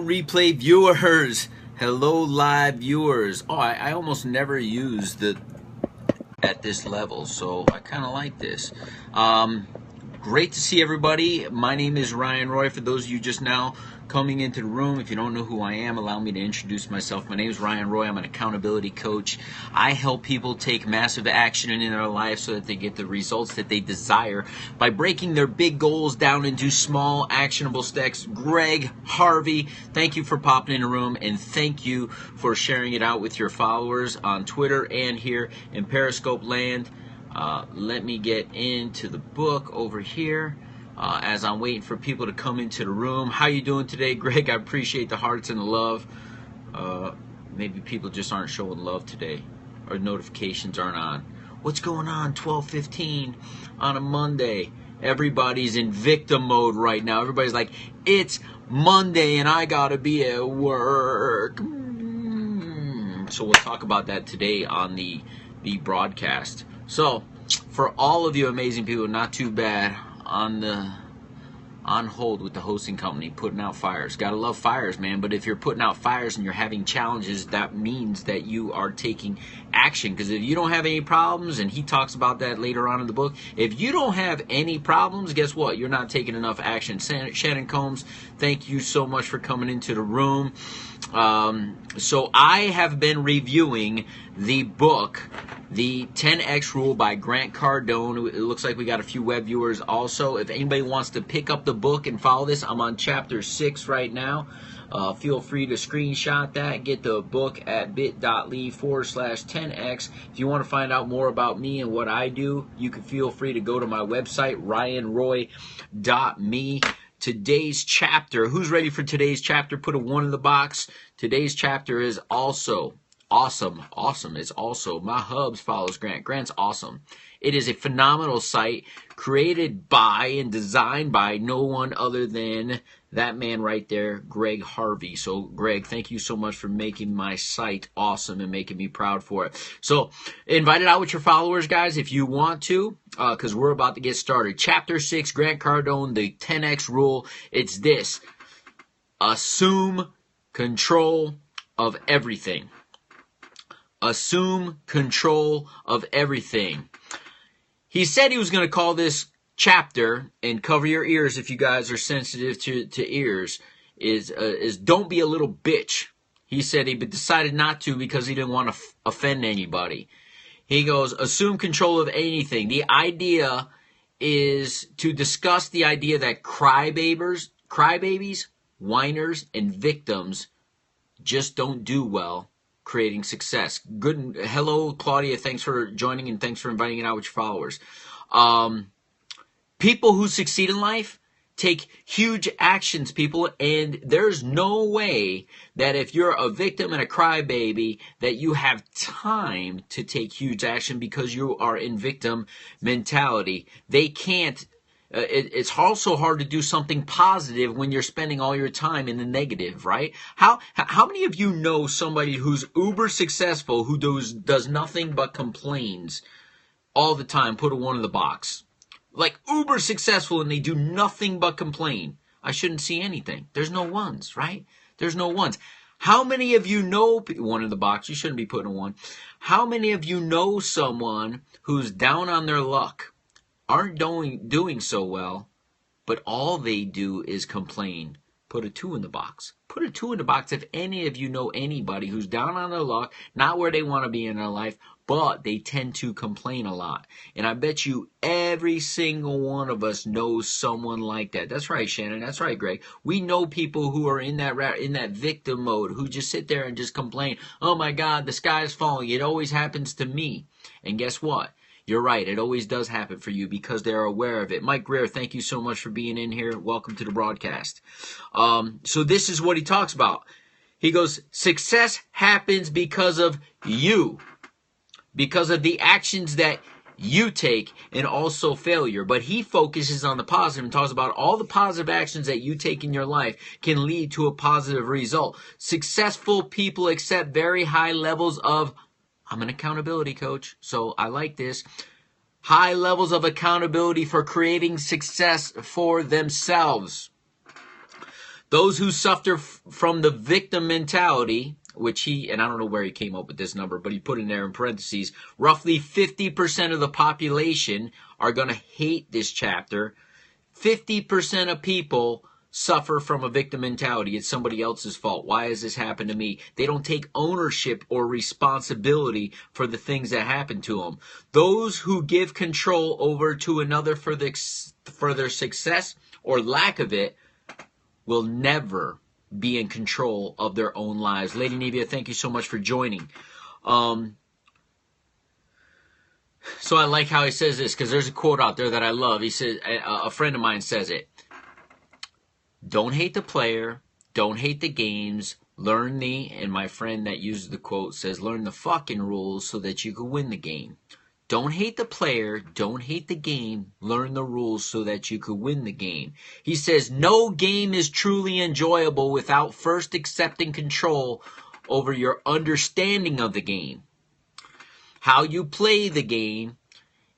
Replay viewers, hello live viewers. I almost never use the at this level, so I kind of like this. Great to see everybody. My name is Ryan Roy. For those of you just now coming into the room, if you don't know who I am, allow me to introduce myself. My name is Ryan Roy. I'm an accountability coach. I help people take massive action in their life so that they get the results that they desire by breaking their big goals down into small, actionable steps. Greg, Harvey, thank you for popping in the room, and thank you for sharing it out with your followers on Twitter and here in Periscope land. Let me get into the book over here as I'm waiting for people to come into the room. How you doing today, Greg? I appreciate the hearts and the love. Maybe people just aren't showing love today, or notifications aren't on. What's going on? 12:15 on a Monday. Everybody's in victim mode right now. Everybody's like, it's Monday and I gotta be at work. So we'll talk about that today on the broadcast. So, for all of you amazing people, not too bad on hold with the hosting company, putting out fires. Gotta love fires, man. But if you're putting out fires and you're having challenges, that means that you are taking action. Because if you don't have any problems, and he talks about that later on in the book, if you don't have any problems, guess what? You're not taking enough action. Shannon Combs, thank you so much for coming into the room. So I have been reviewing the book, The 10X Rule by Grant Cardone. It looks like we got a few web viewers also. If anybody wants to pick up the book and follow this, I'm on chapter 6 right now. Feel free to screenshot that. Get the book at bit.ly/10x. If you want to find out more about me and what I do, you can feel free to go to my website, ryanroy.me. Today's chapter, who's ready for today's chapter? Put a 1 in the box. Today's chapter is also awesome. It's also, my hubs follows Grant. Grant's awesome. It is a phenomenal site created by and designed by no one other than that man right there, Greg Harvey. So, Greg, thank you so much for making my site awesome and making me proud for it. So, invite it out with your followers, guys, if you want to, because we're about to get started. Chapter 6, Grant Cardone, the 10X Rule. It's this: assume control of everything. Assume control of everything. He said he was going to call this chapter, and cover your ears if you guys are sensitive to ears, is don't be a little bitch. He said he decided not to because he didn't want to offend anybody. He goes, assume control of anything. The idea is to discuss the idea that crybabies, whiners, and victims just don't do well creating success. Good. Hello, Claudia. Thanks for joining and thanks for inviting it out with your followers. People who succeed in life take huge actions, people, and there's no way that if you're a victim and a crybaby that you have time to take huge action because you are in victim mentality. They can't. It's also hard to do something positive when you're spending all your time in the negative, right? How many of you know somebody who's uber successful who does nothing but complains all the time? Put a 1 in the box. Like uber successful and they do nothing but complain. I shouldn't see anything. There's no ones, right? There's no ones. How many of you know 1 in the box? You shouldn't be putting a 1. How many of you know someone who's down on their luck, aren't doing so well, but all they do is complain? Put a 2 in the box. Put a 2 in the box if any of you know anybody who's down on their luck, not where they want to be in their life, but they tend to complain a lot. And I bet you every single one of us knows someone like that. That's right, Shannon. That's right, Greg. We know people who are in that victim mode, who just sit there and just complain. Oh my God, the sky is falling. It always happens to me. And guess what? You're right. It always does happen for you because they're aware of it. Mike Greer, thank you so much for being in here. Welcome to the broadcast. So this is what he talks about. He goes, success happens because of you, because of the actions that you take, and also failure. But he focuses on the positive and talks about all the positive actions that you take in your life can lead to a positive result. Successful people accept very high levels of, I'm an accountability coach, so I like this, high levels of accountability for creating success for themselves. Those who suffer from the victim mentality, which he, and I don't know where he came up with this number, but he put in there in parentheses, roughly 50% of the population are going to hate this chapter. 50% of people suffer from a victim mentality. It's somebody else's fault. Why has this happened to me? They don't take ownership or responsibility for the things that happen to them. Those who give control over to another for their success or lack of it will never be in control of their own lives. Lady Nevia, thank you so much for joining. So I like how he says this, because there's a quote out there that I love. He says, a friend of mine says it. Don't hate the player. Don't hate the games. Learn and my friend that uses the quote says, learn the fucking rules so that you can win the game. Don't hate the player. Don't hate the game. Learn the rules so that you could win the game. He says, no game is truly enjoyable without first accepting control over your understanding of the game, how you play the game,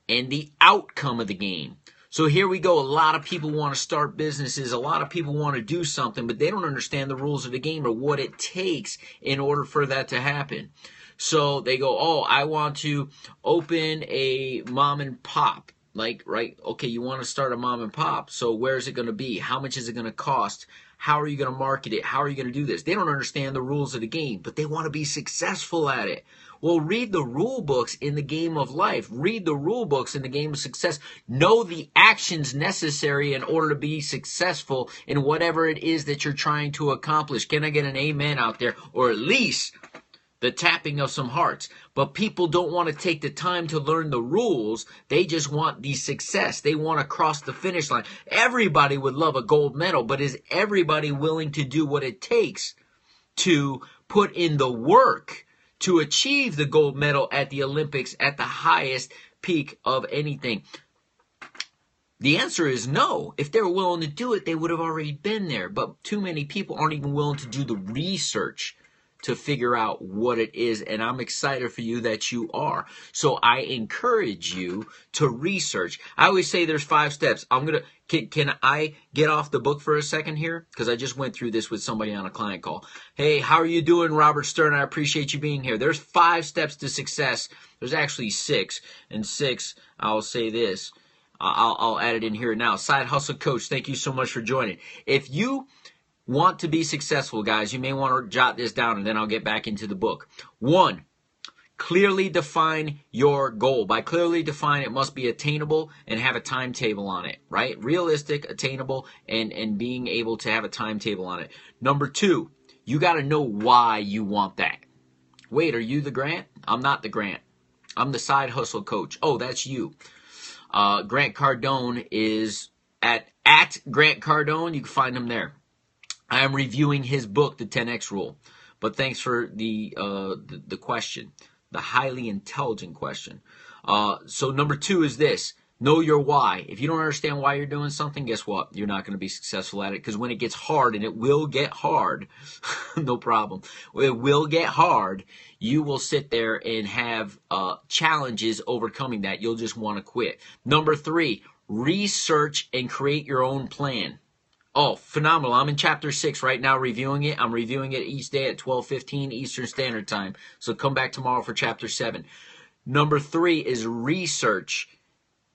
and the outcome of the game. So here we go. A lot of people want to start businesses. A lot of people want to do something, but they don't understand the rules of the game or what it takes in order for that to happen. So they go, oh, I want to open a mom and pop. Like, right, okay, you want to start a mom and pop. So where's it going to be? How much is it going to cost? How are you going to market it? How are you going to do this? They don't understand the rules of the game, but they want to be successful at it. Well, read the rule books in the game of life. Read the rule books in the game of success. Know the actions necessary in order to be successful in whatever it is that you're trying to accomplish. Can I get an amen out there? Or at least the tapping of some hearts. But people don't want to take the time to learn the rules. They just want the success. They want to cross the finish line. Everybody would love a gold medal, but is everybody willing to do what it takes to put in the work to achieve the gold medal at the Olympics at the highest peak of anything? The answer is no. If they were willing to do it, they would have already been there. But too many people aren't even willing to do the research to figure out what it is, and I'm excited for you that you are. So I encourage you to research. I always say there's 5 steps. Can I get off the book for a second here? Because I just went through this with somebody on a client call. Hey, how are you doing, Robert Stern? I appreciate you being here. There's 5 steps to success. There's actually 6. And 6, I'll say this. I'll add it in here now. Side Hustle Coach, thank you so much for joining. If you want to be successful, guys, you may want to jot this down, and then I'll get back into the book. 1, clearly define your goal. By clearly define, it must be attainable and have a timetable on it, right? Realistic, attainable, and being able to have a timetable on it. Number 2, you got to know why you want that. Wait, are you the Grant? I'm not the Grant. I'm the Side Hustle Coach. Oh, that's you. Grant Cardone is at Grant Cardone. You can find him there. I am reviewing his book, The 10X Rule. But thanks for the question, the highly intelligent question. So number 2 is this. Know your why. If you don't understand why you're doing something, guess what? You're not going to be successful at it, because when it gets hard, and it will get hard, no problem. It will get hard. You will sit there and have challenges overcoming that. You'll just want to quit. Number 3, research and create your own plan. Oh, phenomenal. I'm in chapter 6 right now reviewing it. I'm reviewing it each day at 12:15 Eastern Standard Time. So come back tomorrow for chapter 7. Number 3 is research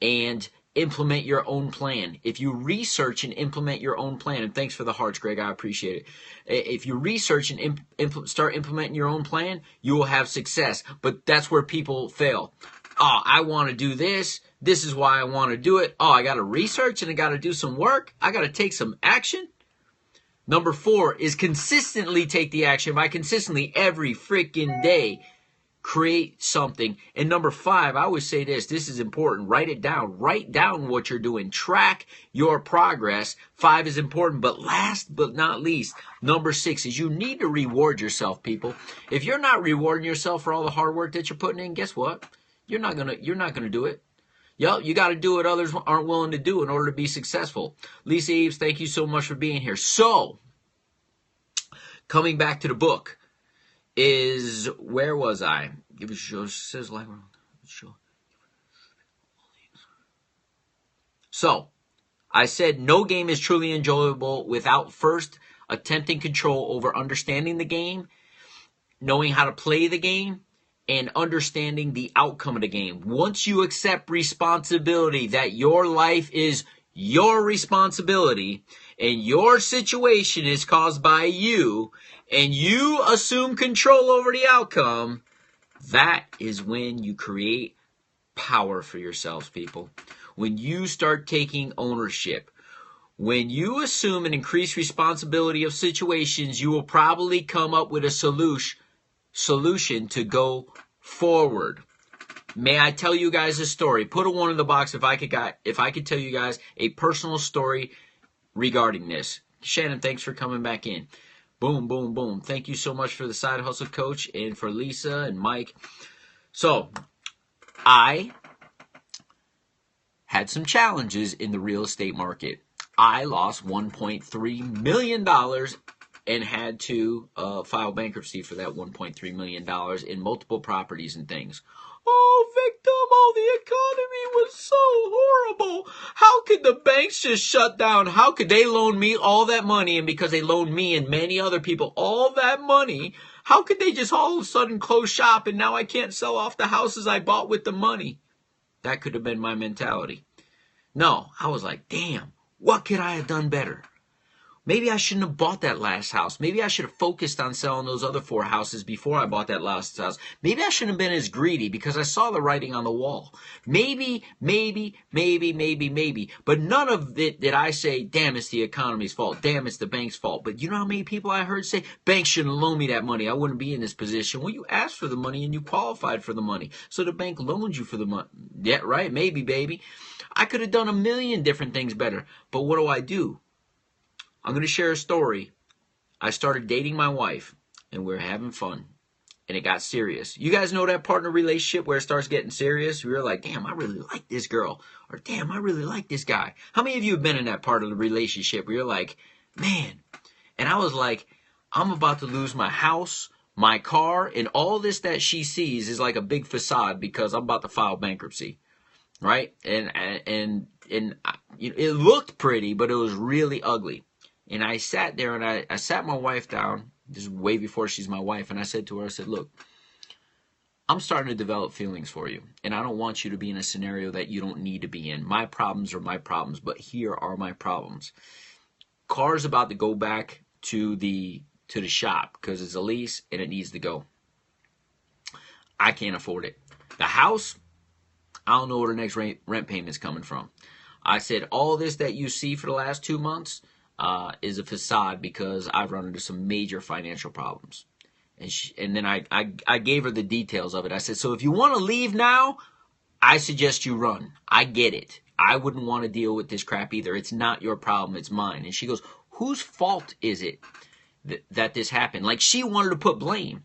and implement your own plan. If you research and implement your own plan, and thanks for the hearts, Greg, I appreciate it. If you research and start implementing your own plan, you will have success. But that's where people fail. Oh, I want to do this. This is why I want to do it. Oh, I got to research and I got to do some work. I got to take some action. Number 4 is consistently take the action. By consistently, every freaking day, create something. And number 5, I always say this is important. Write it down. Write down what you're doing. Track your progress. 5 is important. But last but not least, number 6 is you need to reward yourself, people. If you're not rewarding yourself for all the hard work that you're putting in, guess what? You're not gonna do it. Yep, you got to do what others aren't willing to do in order to be successful. Lisa Eves, thank you so much for being here. So, coming back to the book, is where was I? Give it a show. Says like show. So, I said no game is truly enjoyable without first attempting control over understanding the game, knowing how to play the game, and understanding the outcome of the game. Once you accept responsibility, that your life is your responsibility and your situation is caused by you, and you assume control over the outcome, that is when you create power for yourselves, people. When you start taking ownership, when you assume and increase responsibility of situations, you will probably come up with a solution to go forward. May I tell you guys a story? Put a 1 in the box if I could tell you guys a personal story regarding this. Shannon, thanks for coming back in. Boom, boom, boom. Thank you so much for the Side Hustle Coach and for Lisa and Mike. So, I had some challenges in the real estate market. I lost $1.3 million and had to file bankruptcy for that $1.3 million in multiple properties and things. Oh, victim, oh, the economy was so horrible. How could the banks just shut down? How could they loan me all that money? And because they loaned me and many other people all that money, how could they just all of a sudden close shop and now I can't sell off the houses I bought with the money? That could have been my mentality. No, I was like, damn, what could I have done better? Maybe I shouldn't have bought that last house. Maybe I should have focused on selling those other 4 houses before I bought that last house. Maybe I shouldn't have been as greedy because I saw the writing on the wall. Maybe. But none of it did I say, damn, it's the economy's fault. Damn, it's the bank's fault. But you know how many people I heard say, banks shouldn't loan me that money. I wouldn't be in this position. Well, you asked for the money and you qualified for the money. So the bank loaned you for the money. Yeah, right, maybe, baby. I could have done a million different things better. But what do? I'm going to share a story. I started dating my wife, and we were having fun, and it got serious. You guys know that partner relationship where it starts getting serious? You're like, damn, I really like this girl, or damn, I really like this guy. How many of you have been in that part of the relationship where you're like, man, and I was like, I'm about to lose my house, my car, and all this that she sees is like a big facade because I'm about to file bankruptcy, right? And it looked pretty, but it was really ugly. And I sat there and I sat my wife down, this is way before she's my wife, and I said to her, I said, look, I'm starting to develop feelings for you, and I don't want you to be in a scenario that you don't need to be in. My problems are my problems, but here are my problems. Car's about to go back to the shop because it's a lease and it needs to go. I can't afford it. The house, I don't know where the next rent payment's coming from. I said, all this that you see for the last 2 months, is a facade because I've run into some major financial problems. And then I gave her the details of it. I said, so if you want to leave now, I suggest you run. I get it. I wouldn't want to deal with this crap either. It's not your problem. It's mine. And she goes, whose fault is it that this happened? Like she wanted to put blame.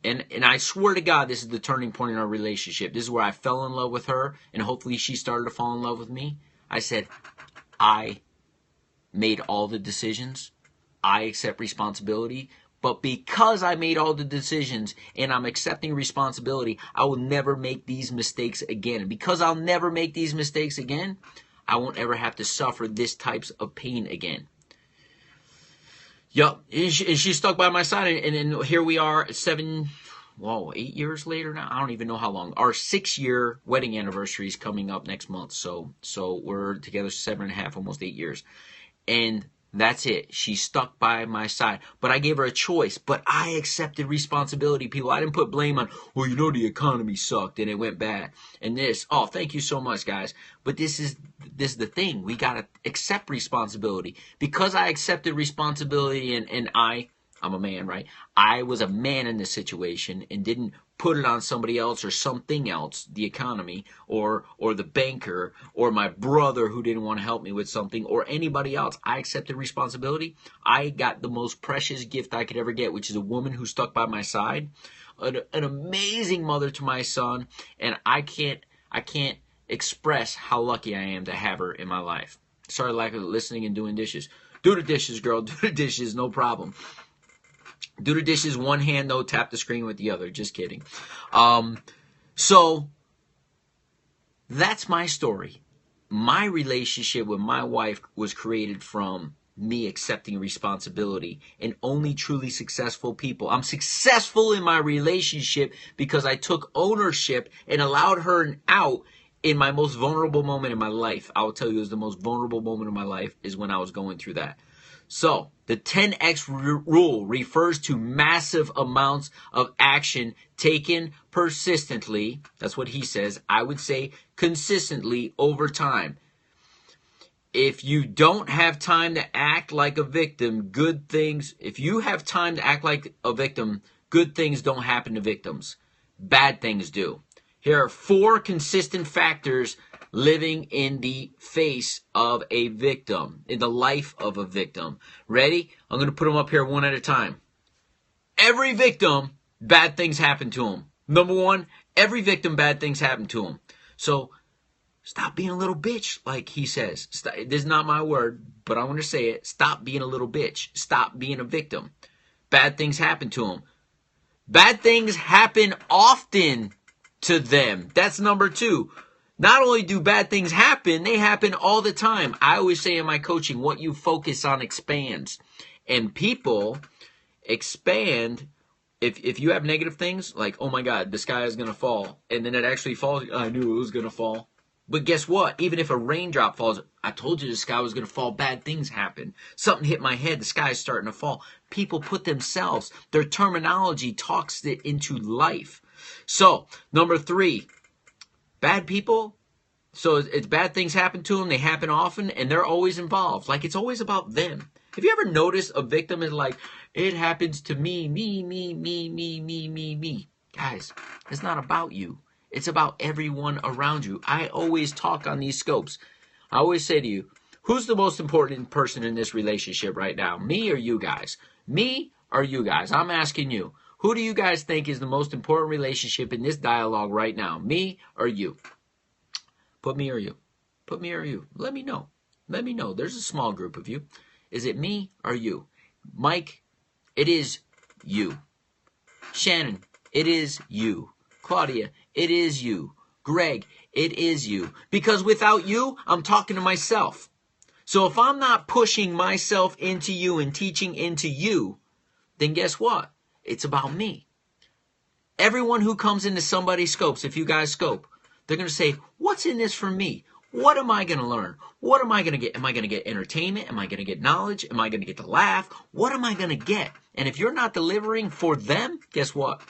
And I swear to God, this is the turning point in our relationship. This is where I fell in love with her, and hopefully she started to fall in love with me. I said, I made all the decisions. I accept responsibility. But because I made all the decisions and I'm accepting responsibility, I will never make these mistakes again. And because I'll never make these mistakes again, I won't ever have to suffer this types of pain again. Yup. And she stuck by my side. And here we are 8 years later now. I don't even know how long. Our 6-year wedding anniversary is coming up next month. So we're together 7.5, almost 8 years. And that's it. She stuck by my side. But I gave her a choice. But I accepted responsibility, people. I didn't put blame on, well, you know, the economy sucked and it went bad. And this. Oh, thank you so much, guys. But this is the thing. We got to accept responsibility. Because I accepted responsibility and I'm a man, right? I was a man in this situation and didn't put it on somebody else or something else, the economy or the banker or my brother who didn't want to help me with something or anybody else. I accepted responsibility. I got the most precious gift I could ever get, which is a woman who stuck by my side, an amazing mother to my son, and I can't express how lucky I am to have her in my life. Sorry, lack of listening and doing dishes. Do the dishes, girl. Do the dishes, no problem. Do the dishes one hand, though. Tap the screen with the other. Just kidding. So that's my story. My relationship with my wife was created from me accepting responsibility. And only truly successful people. I'm successful in my relationship because I took ownership and allowed her out in my most vulnerable moment in my life. I will tell you, it was the most vulnerable moment of my life is when I was going through that. So, the 10X rule refers to massive amounts of action taken persistently. That's what he says. I would say consistently over time. If you don't have time to act like a victim, if you have time to act like a victim, good things don't happen to victims. Bad things do. Here are 4 consistent factors living in the face of a victim, in the life of a victim. Ready? I'm going to put them up here one at a time. Every victim, bad things happen to them. Number 1, every victim, bad things happen to them. So, stop being a little bitch, like he says. This is not my word, but I want to say it. Stop being a little bitch. Stop being a victim. Bad things happen to them. Bad things happen often to them. That's number 2. Not only do bad things happen, they happen all the time. I always say in my coaching, what you focus on expands. And people expand. If you have negative things, like, oh my God, the sky is going to fall. And then it actually falls. I knew it was going to fall. But guess what? Even if a raindrop falls, I told you the sky was going to fall. Bad things happen. Something hit my head. The sky is starting to fall. People put themselves, their terminology talks it into life. So, number 3, bad people. So it's bad things happen to them. They happen often, and they're always involved. Like, it's always about them. Have you ever noticed a victim is like, it happens to me, me, me, me, me, me, me, me. Guys, it's not about you. It's about everyone around you. I always talk on these scopes. I always say to you, who's the most important person in this relationship right now? Me or you guys? Me or you guys? I'm asking you. Who do you guys think is the most important relationship in this dialogue right now? Me or you? Put me or you. Put me or you. Let me know. Let me know. There's a small group of you. Is it me or you? Mike, it is you. Shannon, it is you. Claudia, it is you. Greg, it is you. Because without you, I'm talking to myself. So if I'm not pushing myself into you and teaching into you, then guess what? It's about me. Everyone who comes into somebody's scopes, if you guys scope, they're going to say, what's in this for me? What am I going to learn? What am I going to get? Am I going to get entertainment? Am I going to get knowledge? Am I going to get to laugh? What am I going to get? And if you're not delivering for them, guess what?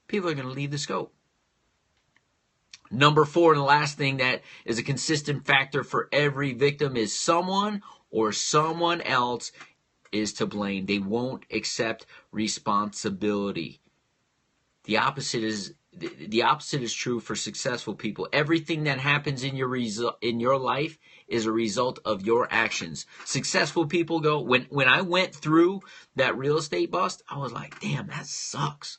People are going to leave the scope. Number 4, and the last thing that is a consistent factor for every victim is someone or someone else is to blame. They won't accept responsibility. The opposite is true for successful people. Everything that happens in your life is a result of your actions. Successful people go, when I went through that real estate bust, I was like, damn, that sucks.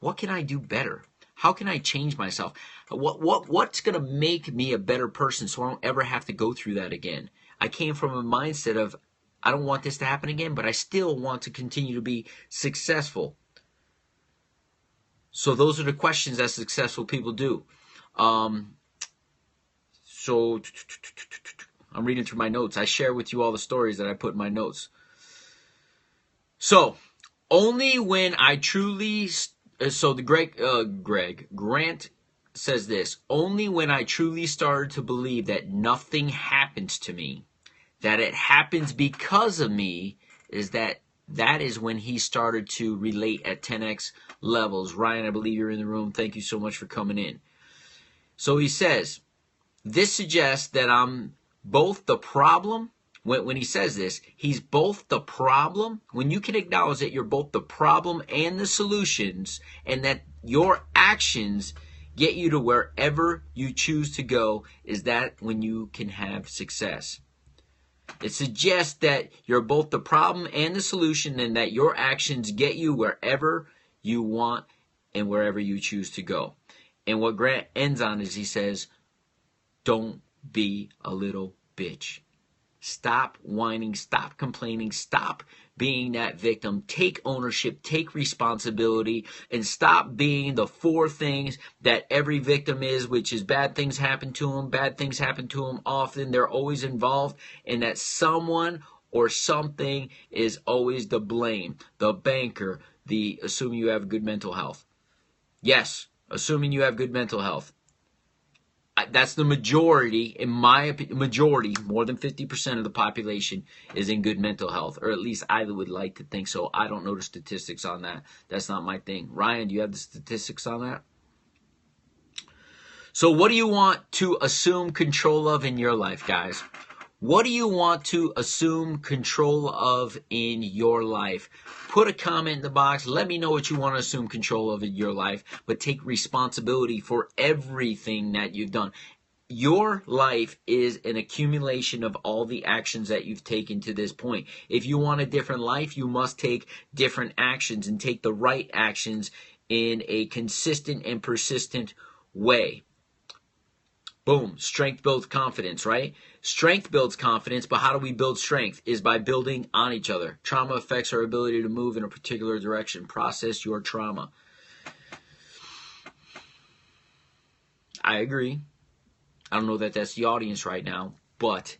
What can I do better? How can I change myself? What's going to make me a better person so I don't ever have to go through that again? I came from a mindset of, I don't want this to happen again, but I still want to continue to be successful. So those are the questions that successful people do. So I'm reading through my notes. I share with you all the stories that I put in my notes. So only when I truly... So Grant says this, only when I truly started to believe that nothing happens to me, that it happens because of me, that is when he started to relate at 10x levels. Ryan, I believe you're in the room. Thank you so much for coming in. So he says, this suggests that I'm both the problem. When he says this, he's both the problem. When you can acknowledge that you're both the problem and the solutions, and that your actions get you to wherever you choose to go, is that when you can have success. It suggests that you're both the problem and the solution, and that your actions get you wherever you want and wherever you choose to go. And what Grant ends on is he says, don't be a little bitch. Stop whining, stop complaining, stop being that victim. Take ownership, take responsibility, and stop being the 4 things that every victim is, which is bad things happen to them often, they're always involved, and that someone or something is always to blame. The banker, assuming you have good mental health. Yes, assuming you have good mental health. That's the majority, in my opinion, majority, more than 50% of the population is in good mental health, or at least I would like to think so. I don't know the statistics on that. That's not my thing. Ryan, do you have the statistics on that? So what do you want to assume control of in your life, guys? What do you want to assume control of in your life? Put a comment in the box. Let me know what you want to assume control of in your life, but take responsibility for everything that you've done. Your life is an accumulation of all the actions that you've taken to this point. If you want a different life, you must take different actions and take the right actions in a consistent and persistent way. Boom. Strength builds confidence, right? Strength builds confidence, but how do we build strength? Is by building on each other. Trauma affects our ability to move in a particular direction. Process your trauma. I agree. I don't know that that's the audience right now, but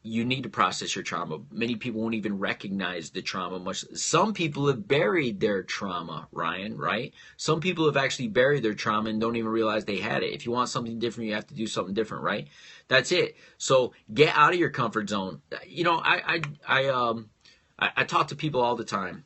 you need to process your trauma. Many people won't even recognize the trauma much. Some people have buried their trauma, Ryan, right? Some people have actually buried their trauma and don't even realize they had it. If you want something different, you have to do something different, right? That's it. So get out of your comfort zone. You know, I talk to people all the time,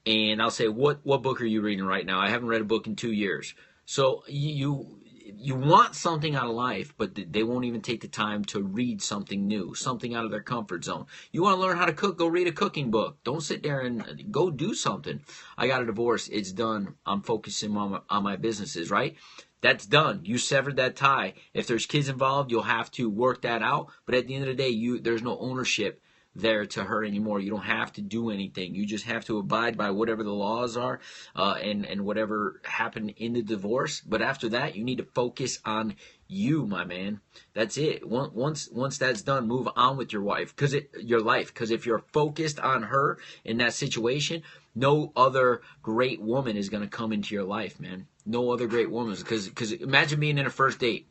and I'll say, what book are you reading right now? I haven't read a book in 2 years. So you want something out of life, but they won't even take the time to read something new, something out of their comfort zone. You want to learn how to cook? Go read a cooking book. Don't sit there and go do something. I got a divorce. It's done. I'm focusing on my businesses, right? That's done. You severed that tie. If there's kids involved, you'll have to work that out. But at the end of the day, there's no ownership there to her anymore. You don't have to do anything. You just have to abide by whatever the laws are and whatever happened in the divorce. But after that, you need to focus on you, my man. That's it. Once that's done, move on with your wife, your life. Because if you're focused on her in that situation, no other great woman is going to come into your life, man. No other great woman. Because imagine being in a first date.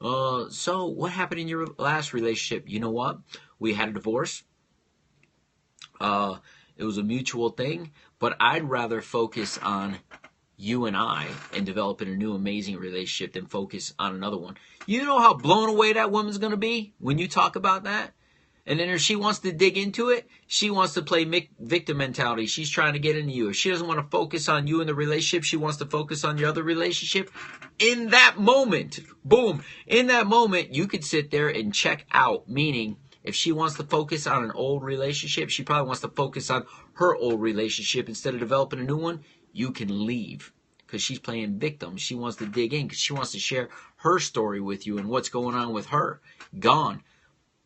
So what happened in your last relationship? You know what? We had a divorce. It was a mutual thing, but I'd rather focus on you and I and developing a new amazing relationship than focus on another one. You know how blown away that woman's going to be when you talk about that? And then if she wants to dig into it, she wants to play victim mentality. She's trying to get into you. If she doesn't want to focus on you in the relationship, she wants to focus on your other relationship. In that moment, boom, in that moment, you could sit there and check out, meaning if she wants to focus on an old relationship, she probably wants to focus on her old relationship instead of developing a new one. You can leave because she's playing victim. She wants to dig in because she wants to share her story with you and what's going on with her. Gone.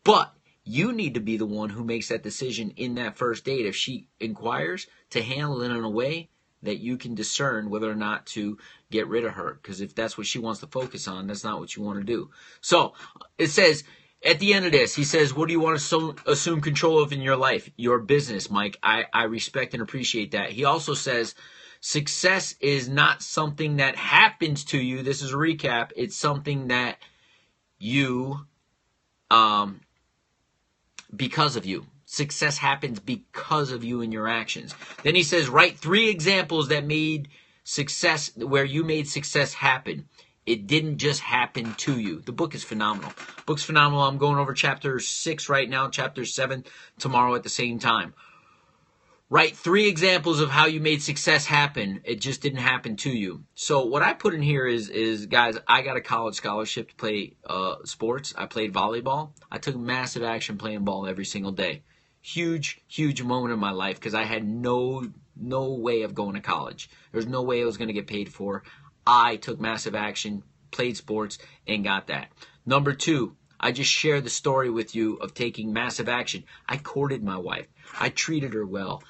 But you need to be the one who makes that decision in that first date. If she inquires, to handle it in a way that you can discern whether or not to get rid of her. Because if that's what she wants to focus on, that's not what you want to do. So it says, at the end of this, he says, what do you want to assume control of in your life? Your business, Mike. I respect and appreciate that. He also says, success is not something that happens to you. This is a recap. It's something that you, because of you. Success happens because of you and your actions. Then he says, write 3 examples that made success, where you made success happen. It didn't just happen to you. The book is phenomenal. Book's phenomenal. I'm going over chapter 6 right now, chapter 7 tomorrow at the same time. Write 3 examples of how you made success happen. It just didn't happen to you. So what I put in here is guys, I got a college scholarship to play sports. I played volleyball. I took massive action playing ball every single day. Huge, huge moment in my life because I had no way of going to college. There's no way I was going to get paid for. I took massive action, played sports, and got that. Number 2, I just shared the story with you of taking massive action. I courted my wife. I treated her well.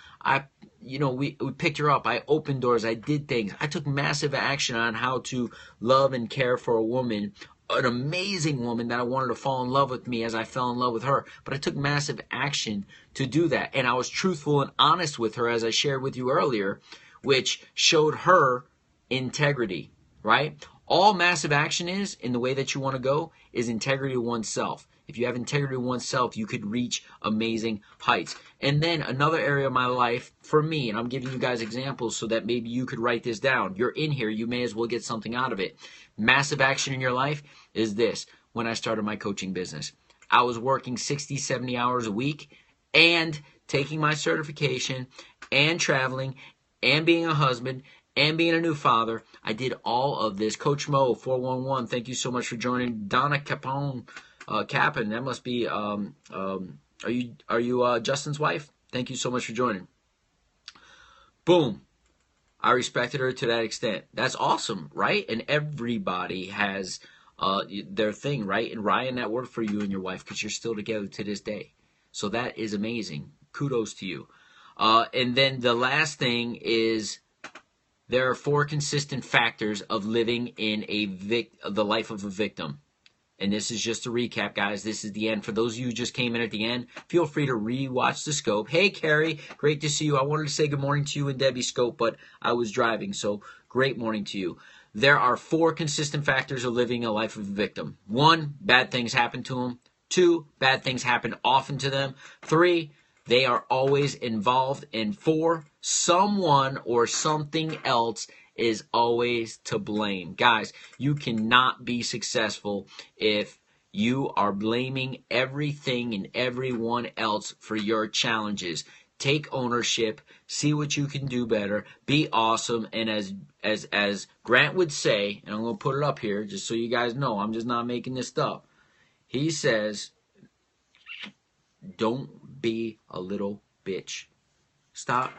We picked her up. I opened doors. I did things. I took massive action on how to love and care for a woman, an amazing woman that I wanted to fall in love with me as I fell in love with her. But I took massive action to do that. And I was truthful and honest with her, as I shared with you earlier, which showed her integrity, right? All massive action is, in the way that you want to go, is integrity to oneself. If you have integrity with oneself, you could reach amazing heights. And then another area of my life for me, and I'm giving you guys examples so that maybe you could write this down. You're in here, you may as well get something out of it. Massive action in your life is this. When I started my coaching business, I was working 60, 70 hours a week and taking my certification and traveling and being a husband and being a new father. I did all of this. Coach Mo 411, thank you so much for joining. Donna Capone, Capon, that must be are you Justin's wife? Thank you so much for joining. Boom. I respected her to that extent. That's awesome, right? And everybody has their thing, right? And Ryan, that worked for you and your wife because you're still together to this day. So that is amazing. Kudos to you. And then the last thing is there are 4 consistent factors of living in the life of a victim. And this is just a recap, guys. This is the end. For those of you who just came in at the end, feel free to re-watch the scope. Hey, Carrie, great to see you. I wanted to say good morning to you and Debbie Scope, but I was driving, so great morning to you. There are 4 consistent factors of living a life of a victim. 1, bad things happen to them. 2, bad things happen often to them. 3, they are always involved. And 4, someone or something else is always to blame. Guys, you cannot be successful if you are blaming everything and everyone else for your challenges. Take ownership, see what you can do better, be awesome, and as Grant would say, and I'm going to put it up here just so you guys know, I'm just not making this up. He says, don't be a little bitch. Stop.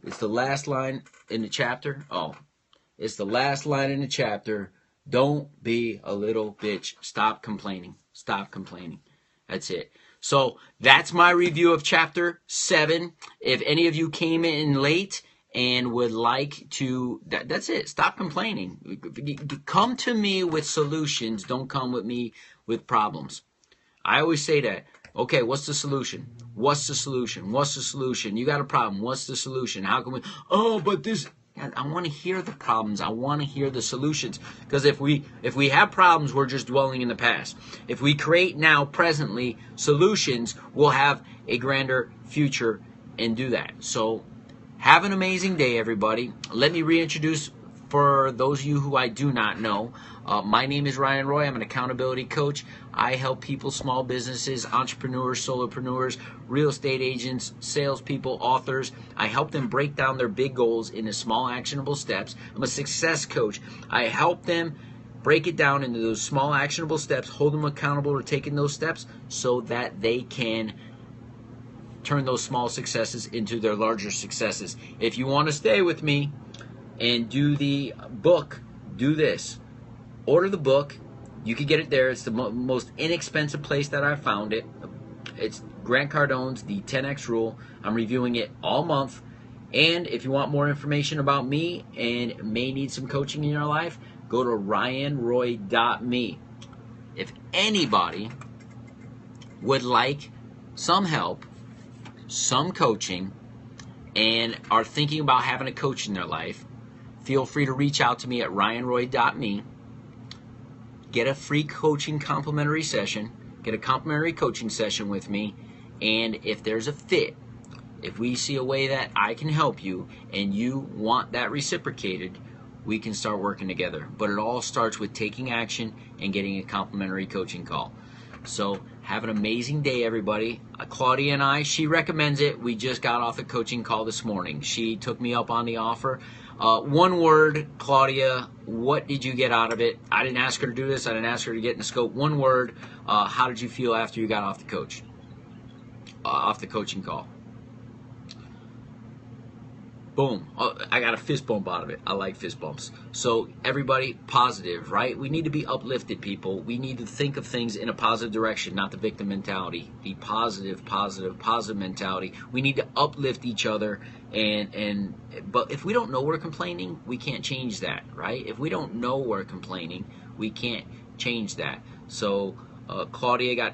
It's the last line in the chapter. Oh, it's the last line in the chapter. Don't be a little bitch. Stop complaining. Stop complaining. That's it. So that's my review of chapter 7. If any of you came in late and would like to, that's it. Stop complaining. Come to me with solutions. Don't come with me with problems. I always say that. Okay, what's the solution? What's the solution? What's the solution? You got a problem. What's the solution? How can we? Oh, but this. I want to hear the problems. I want to hear the solutions. Because if we have problems, we're just dwelling in the past. If we create now, presently, solutions, we'll have a grander future and do that. So have an amazing day, everybody. Let me reintroduce, for those of you who I do not know, my name is Ryan Roy. I'm an accountability coach. I help people, small businesses, entrepreneurs, solopreneurs, real estate agents, salespeople, authors. I help them break down their big goals into small, actionable steps. I'm a success coach. I help them break it down into those small, actionable steps, hold them accountable to taking those steps so that they can turn those small successes into their larger successes. If you want to stay with me and do the book, do this. Order the book. You can get it there. It's the most inexpensive place that I found it. It's Grant Cardone's The 10X Rule. I'm reviewing it all month. And if you want more information about me and may need some coaching in your life, go to ryanroy.me. If anybody would like some help, some coaching, and are thinking about having a coach in their life, feel free to reach out to me at ryanroy.me. Get a free coaching complimentary session. Get a complimentary coaching session with me. And if there's a fit, if we see a way that I can help you and you want that reciprocated, we can start working together. But it all starts with taking action and getting a complimentary coaching call. So have an amazing day, everybody. Claudia and I, she recommends it. We just got off the coaching call this morning. She took me up on the offer. One word, Claudia, what did you get out of it? I didn't ask her to do this. I didn't ask her to get in the scope. One word, how did you feel after you got off the coaching call? Boom. Oh, I got a fist bump out of it. I like fist bumps. So everybody, positive, right? We need to be uplifted, people. We need to think of things in a positive direction, not the victim mentality. Be positive, positive, positive mentality. We need to uplift each other. But if we don't know we're complaining, we can't change that, right? If we don't know we're complaining, we can't change that. So Claudia got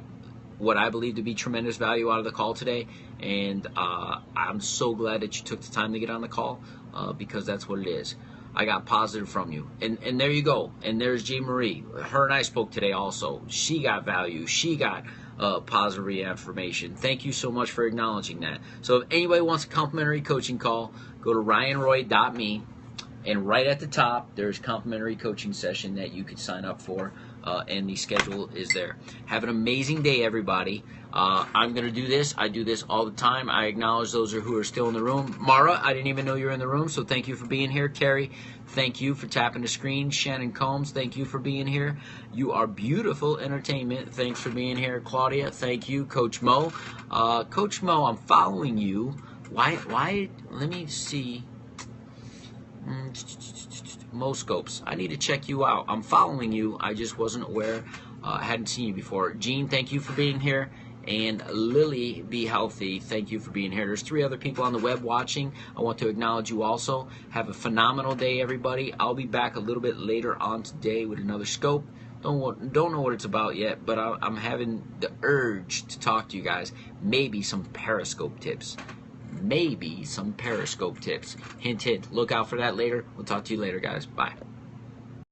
what I believe to be tremendous value out of the call today, and I'm so glad that you took the time to get on the call because that's what it is. I got positive from you. And there you go. And there's Jean Marie. Her and I spoke today also. She got value. She got positive reaffirmation. Thank you so much for acknowledging that. So if anybody wants a complimentary coaching call, go to ryanroy.me. And right at the top, there's complimentary coaching session that you could sign up for, and the schedule is there. Have an amazing day, everybody. I'm going to do this. I do this all the time. I acknowledge those who are still in the room. Mara, I didn't even know you were in the room, so thank you for being here. Carrie, thank you for tapping the screen. Shannon Combs, thank you for being here. You are beautiful entertainment. Thanks for being here. Claudia, thank you. Coach Mo. Coach Mo, I'm following you. Why? Let me see. Moscopes. I need to check you out. I'm following you. I just wasn't aware. I hadn't seen you before. Jean, thank you for being here. And Lily, be healthy. Thank you for being here. There's 3 other people on the web watching. I want to acknowledge you also. Have a phenomenal day, everybody. I'll be back a little bit later on today with another scope. Don't know what it's about yet, but I'm having the urge to talk to you guys. Maybe some Periscope tips. Maybe some Periscope tips. Hint, hint. Look out for that later. We'll talk to you later, guys. Bye.